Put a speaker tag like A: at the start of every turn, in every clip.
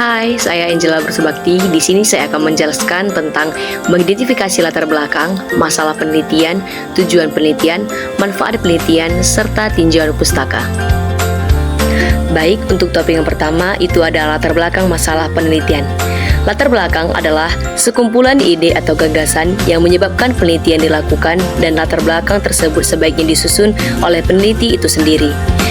A: Hai, saya Angela Bersubakti. Di sini saya akan menjelaskan tentang mengidentifikasi latar belakang, masalah penelitian, tujuan penelitian, manfaat penelitian, serta tinjauan pustaka. Baik, untuk topik yang pertama itu adalah latar belakang masalah penelitian. Latar belakang adalah sekumpulan ide atau gagasan yang menyebabkan penelitian dilakukan dan latar belakang tersebut sebaiknya disusun oleh peneliti itu sendiri.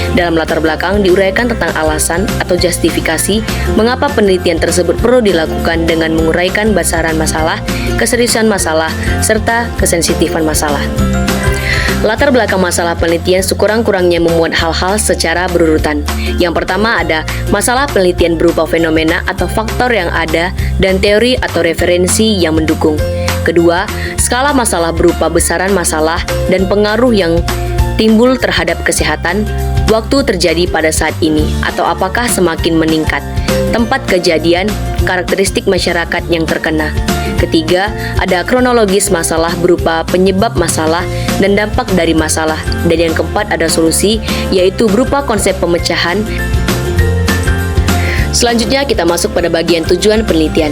A: Dalam latar belakang diuraikan tentang alasan atau justifikasi mengapa penelitian tersebut perlu dilakukan dengan menguraikan besaran masalah, keseriusan masalah, serta kesensitifan masalah. Latar belakang masalah penelitian sekurang-kurangnya memuat hal-hal secara berurutan. Yang pertama ada masalah penelitian berupa fenomena atau faktor yang ada dan teori atau referensi yang mendukung. Kedua, skala masalah berupa besaran masalah dan pengaruh yang timbul terhadap kesehatan, waktu terjadi pada saat ini, atau apakah semakin meningkat, tempat kejadian, karakteristik masyarakat yang terkena. Ketiga, ada kronologis masalah berupa penyebab masalah dan dampak dari masalah. Dan yang keempat ada solusi, yaitu berupa konsep pemecahan. Selanjutnya kita masuk pada bagian tujuan penelitian.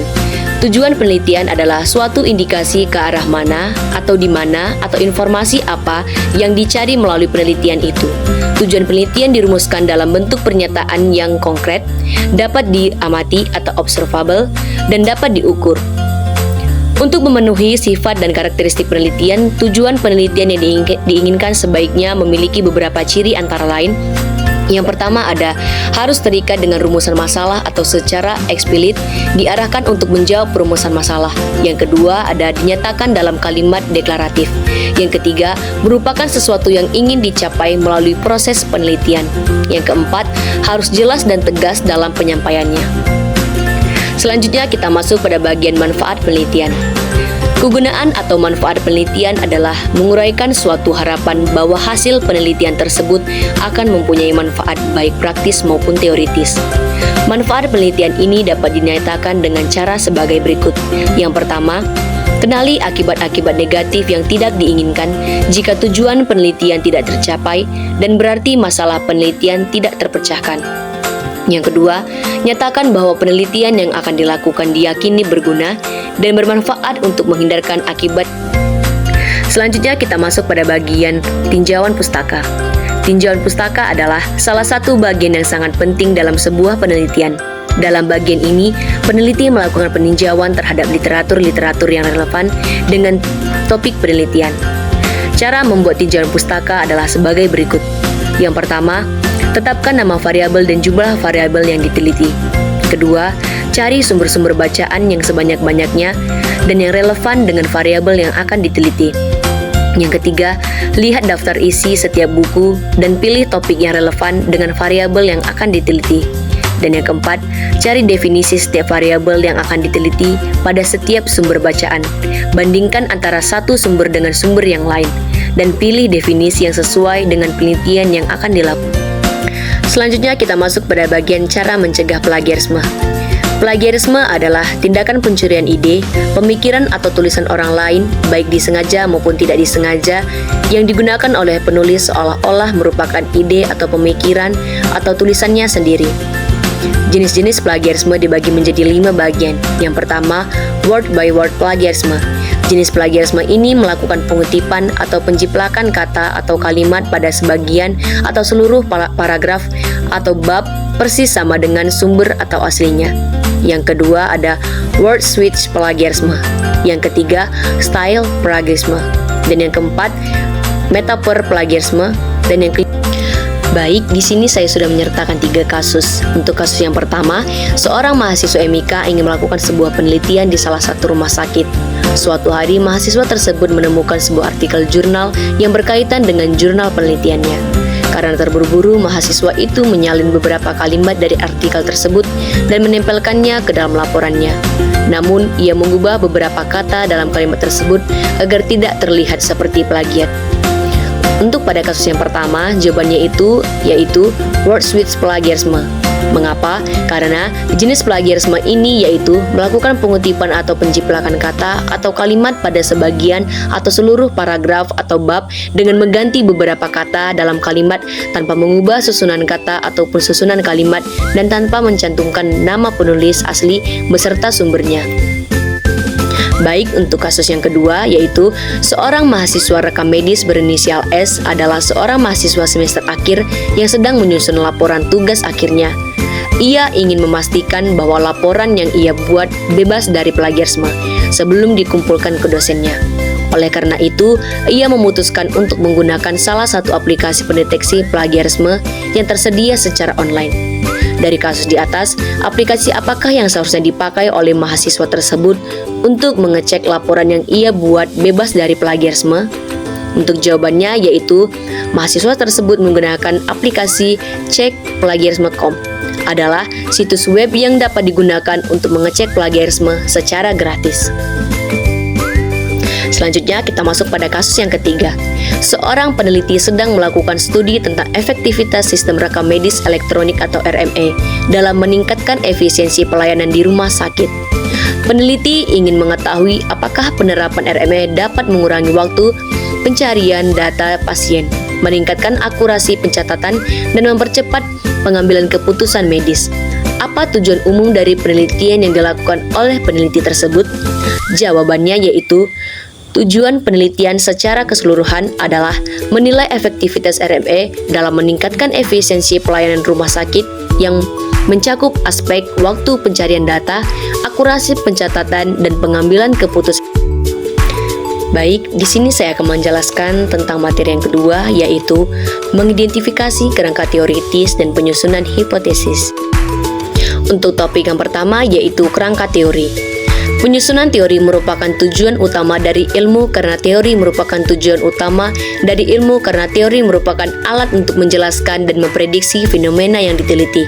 A: Tujuan penelitian adalah suatu indikasi ke arah mana atau di mana atau informasi apa yang dicari melalui penelitian itu. Tujuan penelitian dirumuskan dalam bentuk pernyataan yang konkret, dapat diamati atau observable, dan dapat diukur. Untuk memenuhi sifat dan karakteristik penelitian, tujuan penelitian yang diinginkan sebaiknya memiliki beberapa ciri antara lain. Yang pertama ada harus terikat dengan rumusan masalah atau secara eksplisit diarahkan untuk menjawab perumusan masalah. Yang kedua ada dinyatakan dalam kalimat deklaratif. Yang ketiga merupakan sesuatu yang ingin dicapai melalui proses penelitian. Yang keempat harus jelas dan tegas dalam penyampaiannya. Selanjutnya kita masuk pada bagian manfaat penelitian. Kegunaan atau manfaat penelitian adalah menguraikan suatu harapan bahwa hasil penelitian tersebut akan mempunyai manfaat baik praktis maupun teoritis. Manfaat penelitian ini dapat dinyatakan dengan cara sebagai berikut. Yang pertama, kenali akibat-akibat negatif yang tidak diinginkan jika tujuan penelitian tidak tercapai dan berarti masalah penelitian tidak terpecahkan. Yang kedua, nyatakan bahwa penelitian yang akan dilakukan diyakini berguna dan bermanfaat untuk menghindarkan akibat. Selanjutnya kita masuk pada bagian tinjauan pustaka. Tinjauan pustaka adalah salah satu bagian yang sangat penting dalam sebuah penelitian. Dalam bagian ini, peneliti melakukan peninjauan terhadap literatur-literatur yang relevan dengan topik penelitian. Cara membuat tinjauan pustaka adalah sebagai berikut. Yang pertama, tetapkan nama variabel dan jumlah variabel yang diteliti. Kedua, cari sumber-sumber bacaan yang sebanyak-banyaknya dan yang relevan dengan variabel yang akan diteliti. Yang ketiga, lihat daftar isi setiap buku dan pilih topik yang relevan dengan variabel yang akan diteliti. Dan yang keempat, cari definisi setiap variabel yang akan diteliti pada setiap sumber bacaan. Bandingkan antara satu sumber dengan sumber yang lain dan pilih definisi yang sesuai dengan penelitian yang akan dilakukan. Selanjutnya kita masuk pada bagian cara mencegah plagiarisme. Plagiarisme adalah tindakan pencurian ide, pemikiran atau tulisan orang lain, baik disengaja maupun tidak disengaja, yang digunakan oleh penulis seolah-olah merupakan ide atau pemikiran atau tulisannya sendiri. Jenis-jenis plagiarisme dibagi menjadi 5 bagian. Yang pertama, word by word plagiarisme. Jenis plagiarisme ini melakukan pengutipan atau penjiplakan kata atau kalimat pada sebagian atau seluruh paragraf atau bab persis sama dengan sumber atau aslinya. Yang kedua ada word switch plagiarisme. Yang ketiga, style plagiarisme. Dan yang keempat, metaphor plagiarisme. Dan yang kelima, baik, di sini saya sudah menyertakan 3 kasus. Untuk kasus yang pertama, seorang mahasiswa MIK ingin melakukan sebuah penelitian di salah satu rumah sakit. Suatu hari, mahasiswa tersebut menemukan sebuah artikel jurnal yang berkaitan dengan jurnal penelitiannya. Karena terburu-buru, mahasiswa itu menyalin beberapa kalimat dari artikel tersebut dan menempelkannya ke dalam laporannya. Namun, ia mengubah beberapa kata dalam kalimat tersebut agar tidak terlihat seperti plagiat. Untuk pada kasus yang pertama, jawabannya yaitu word switch plagiarisme. Mengapa? Karena jenis plagiarisme ini yaitu melakukan pengutipan atau penjiplakan kata atau kalimat pada sebagian atau seluruh paragraf atau bab dengan mengganti beberapa kata dalam kalimat tanpa mengubah susunan kata ataupun susunan kalimat dan tanpa mencantumkan nama penulis asli beserta sumbernya. Baik, untuk kasus yang kedua, yaitu seorang mahasiswa rekam medis berinisial S adalah seorang mahasiswa semester akhir yang sedang menyusun laporan tugas akhirnya. Ia ingin memastikan bahwa laporan yang ia buat bebas dari plagiarisme sebelum dikumpulkan ke dosennya. Oleh karena itu, ia memutuskan untuk menggunakan salah satu aplikasi pendeteksi plagiarisme yang tersedia secara online. Dari kasus di atas, aplikasi apakah yang seharusnya dipakai oleh mahasiswa tersebut untuk mengecek laporan yang ia buat bebas dari plagiarisme? Untuk jawabannya yaitu mahasiswa tersebut menggunakan aplikasi cekplagiarisme.com, adalah situs web yang dapat digunakan untuk mengecek plagiarisme secara gratis. Selanjutnya kita masuk pada kasus yang ketiga. Seorang peneliti sedang melakukan studi tentang efektivitas sistem rekam medis elektronik atau RME dalam meningkatkan efisiensi pelayanan di rumah sakit. Peneliti ingin mengetahui apakah penerapan RME dapat mengurangi waktu pencarian data pasien, meningkatkan akurasi pencatatan, dan mempercepat pengambilan keputusan medis. Apa tujuan umum dari penelitian yang dilakukan oleh peneliti tersebut? Jawabannya yaitu tujuan penelitian secara keseluruhan adalah menilai efektivitas RME dalam meningkatkan efisiensi pelayanan rumah sakit yang mencakup aspek waktu pencarian data, akurasi pencatatan, dan pengambilan keputusan. Baik, di sini saya akan menjelaskan tentang materi yang kedua, yaitu mengidentifikasi kerangka teoritis dan penyusunan hipotesis. Untuk topik yang pertama yaitu kerangka teori. Penyusunan teori merupakan tujuan utama dari ilmu karena teori merupakan tujuan utama dari ilmu karena teori merupakan alat untuk menjelaskan dan memprediksi fenomena yang diteliti.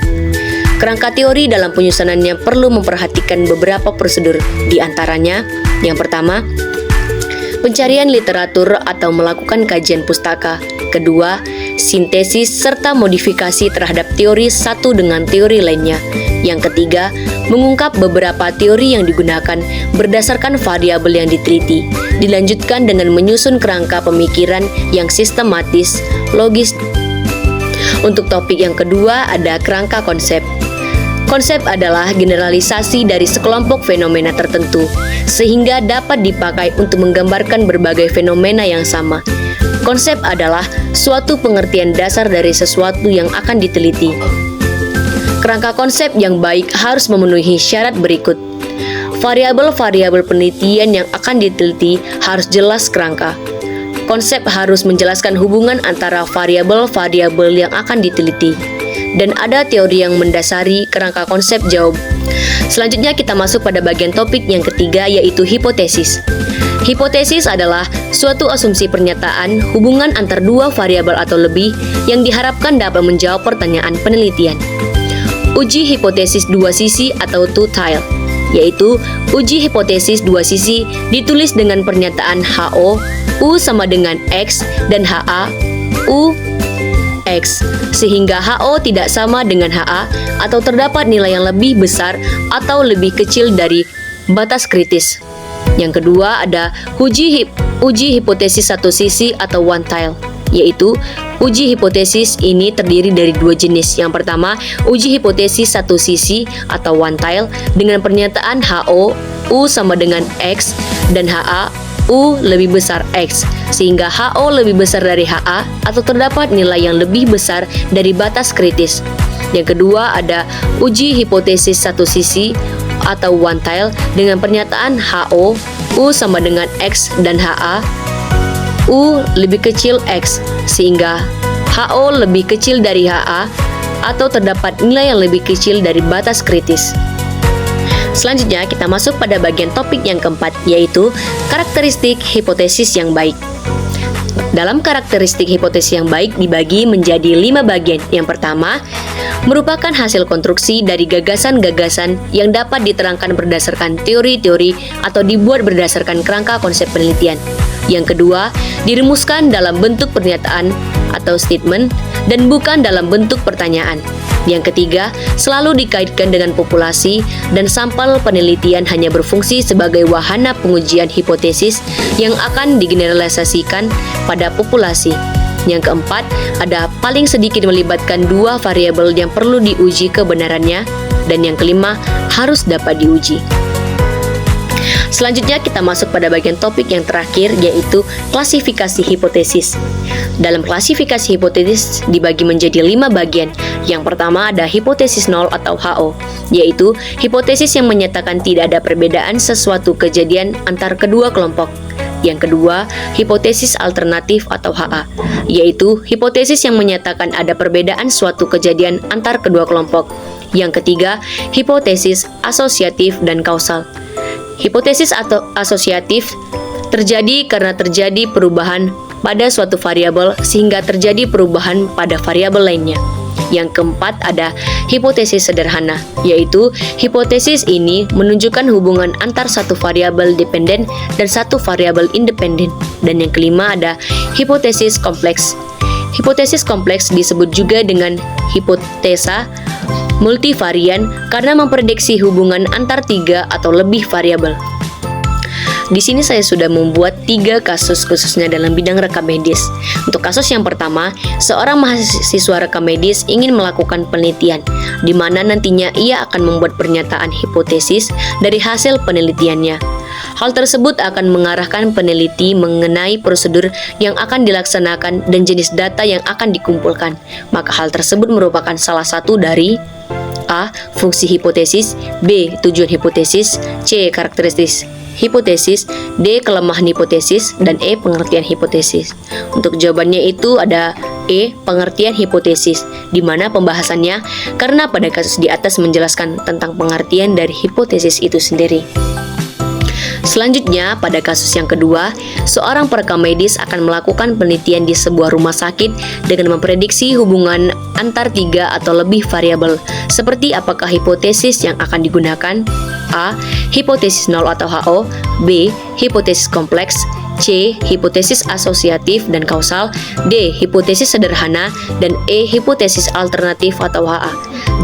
A: Kerangka teori dalam penyusunannya perlu memperhatikan beberapa prosedur, di antaranya yang pertama, pencarian literatur atau melakukan kajian pustaka. Kedua, sintesis serta modifikasi terhadap teori satu dengan teori lainnya. Yang ketiga, mengungkap beberapa teori yang digunakan berdasarkan variabel yang diteliti. Dilanjutkan dengan menyusun kerangka pemikiran yang sistematis, logis. Untuk topik yang kedua ada kerangka konsep. Konsep adalah generalisasi dari sekelompok fenomena tertentu, sehingga dapat dipakai untuk menggambarkan berbagai fenomena yang sama. Konsep adalah suatu pengertian dasar dari sesuatu yang akan diteliti. Kerangka konsep yang baik harus memenuhi syarat berikut. Variabel-variabel penelitian yang akan diteliti harus jelas kerangka. Konsep harus menjelaskan hubungan antara variabel-variabel yang akan diteliti. Dan ada teori yang mendasari kerangka konsep jawab. Selanjutnya kita masuk pada bagian topik yang ketiga yaitu hipotesis. Hipotesis adalah suatu asumsi pernyataan hubungan antar dua variabel atau lebih yang diharapkan dapat menjawab pertanyaan penelitian. Uji hipotesis dua sisi atau two-tailed, yaitu uji hipotesis dua sisi ditulis dengan pernyataan HO, U sama dengan X, dan HA, U, X, sehingga HO tidak sama dengan HA atau terdapat nilai yang lebih besar atau lebih kecil dari batas kritis. Yang kedua ada uji hipotesis satu sisi atau one-tailed, yaitu uji hipotesis ini terdiri dari dua jenis. Yang pertama, uji hipotesis satu sisi atau one-tailed dengan pernyataan HO, U sama dengan X, dan HA, U lebih besar X, sehingga HO lebih besar dari HA atau terdapat nilai yang lebih besar dari batas kritis. Yang kedua ada uji hipotesis satu sisi atau one-tailed dengan pernyataan HO, U sama dengan X, dan HA, U lebih kecil X, sehingga HO lebih kecil dari HA atau terdapat nilai yang lebih kecil dari batas kritis. Selanjutnya kita masuk pada bagian topik yang keempat, yaitu karakteristik hipotesis yang baik. Dalam karakteristik hipotesis yang baik dibagi menjadi 5 bagian. Yang pertama, merupakan hasil konstruksi dari gagasan-gagasan yang dapat diterangkan berdasarkan teori-teori atau dibuat berdasarkan kerangka konsep penelitian. Yang kedua, dirumuskan dalam bentuk pernyataan atau statement dan bukan dalam bentuk pertanyaan. Yang ketiga, selalu dikaitkan dengan populasi dan sampel penelitian hanya berfungsi sebagai wahana pengujian hipotesis yang akan digeneralisasikan pada populasi. Yang keempat, ada paling sedikit melibatkan dua variabel yang perlu diuji kebenarannya. Dan yang kelima, harus dapat diuji. Selanjutnya kita masuk pada bagian topik yang terakhir, yaitu klasifikasi hipotesis. Dalam klasifikasi hipotesis dibagi menjadi 5 bagian. Yang pertama ada hipotesis nol atau HO, yaitu hipotesis yang menyatakan tidak ada perbedaan sesuatu kejadian antar kedua kelompok. Yang kedua, hipotesis alternatif atau HA, yaitu hipotesis yang menyatakan ada perbedaan suatu kejadian antar kedua kelompok. Yang ketiga, hipotesis asosiatif dan kausal. Hipotesis atau asosiatif terjadi karena terjadi perubahan pada suatu variabel sehingga terjadi perubahan pada variabel lainnya. Yang keempat ada hipotesis sederhana, yaitu hipotesis ini menunjukkan hubungan antar satu variabel dependen dan satu variabel independen. Dan yang kelima ada hipotesis kompleks. Hipotesis kompleks disebut juga dengan hipotesa multivarian karena memprediksi hubungan antar 3 atau lebih variabel. Di sini saya sudah membuat 3 kasus khususnya dalam bidang rekam medis. Untuk kasus yang pertama, seorang mahasiswa rekam medis ingin melakukan penelitian, di mana nantinya ia akan membuat pernyataan hipotesis dari hasil penelitiannya. Hal tersebut akan mengarahkan peneliti mengenai prosedur yang akan dilaksanakan dan jenis data yang akan dikumpulkan. Maka hal tersebut merupakan salah satu dari A. Fungsi hipotesis, B. Tujuan hipotesis, C. Karakteristik hipotesis, D. Kelemahan hipotesis, dan E. Pengertian hipotesis. Untuk jawabannya itu ada E. Pengertian hipotesis, di mana pembahasannya karena pada kasus di atas menjelaskan tentang pengertian dari hipotesis itu sendiri. Selanjutnya, pada kasus yang kedua, seorang perekam medis akan melakukan penelitian di sebuah rumah sakit dengan memprediksi hubungan antar 3 atau lebih variabel, seperti apakah hipotesis yang akan digunakan: A. Hipotesis nol atau HO, B. Hipotesis kompleks, C. Hipotesis asosiatif dan kausal, D. Hipotesis sederhana, dan E. Hipotesis alternatif atau HA.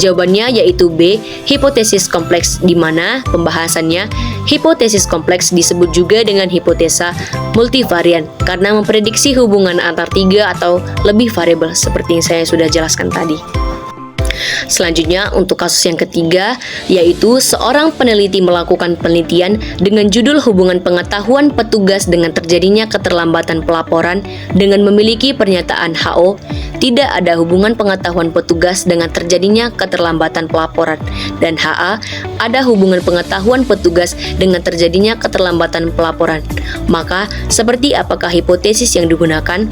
A: Jawabannya yaitu B. Hipotesis kompleks, di mana pembahasannya hipotesis kompleks disebut juga dengan hipotesa multivarian karena memprediksi hubungan antar 3 atau lebih variabel seperti yang saya sudah jelaskan tadi. Selanjutnya untuk kasus yang ketiga, yaitu seorang peneliti melakukan penelitian dengan judul hubungan pengetahuan petugas dengan terjadinya keterlambatan pelaporan dengan memiliki pernyataan HO, tidak ada hubungan pengetahuan petugas dengan terjadinya keterlambatan pelaporan, dan HA, ada hubungan pengetahuan petugas dengan terjadinya keterlambatan pelaporan. Maka, seperti apakah hipotesis yang digunakan?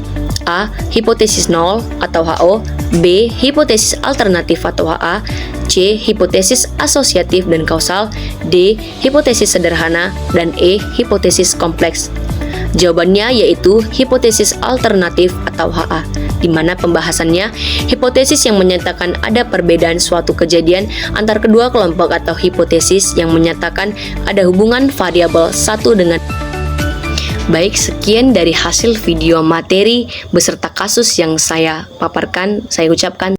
A: A. Hipotesis nol atau HO, B. Hipotesis alternatif atau HA, C. Hipotesis asosiatif dan kausal, D. Hipotesis sederhana, dan E. Hipotesis kompleks. Jawabannya yaitu hipotesis alternatif atau HA, di mana pembahasannya hipotesis yang menyatakan ada perbedaan suatu kejadian antar kedua kelompok atau hipotesis yang menyatakan ada hubungan variabel satu dengan. Baik, sekian dari hasil video materi beserta kasus yang saya paparkan. Saya ucapkan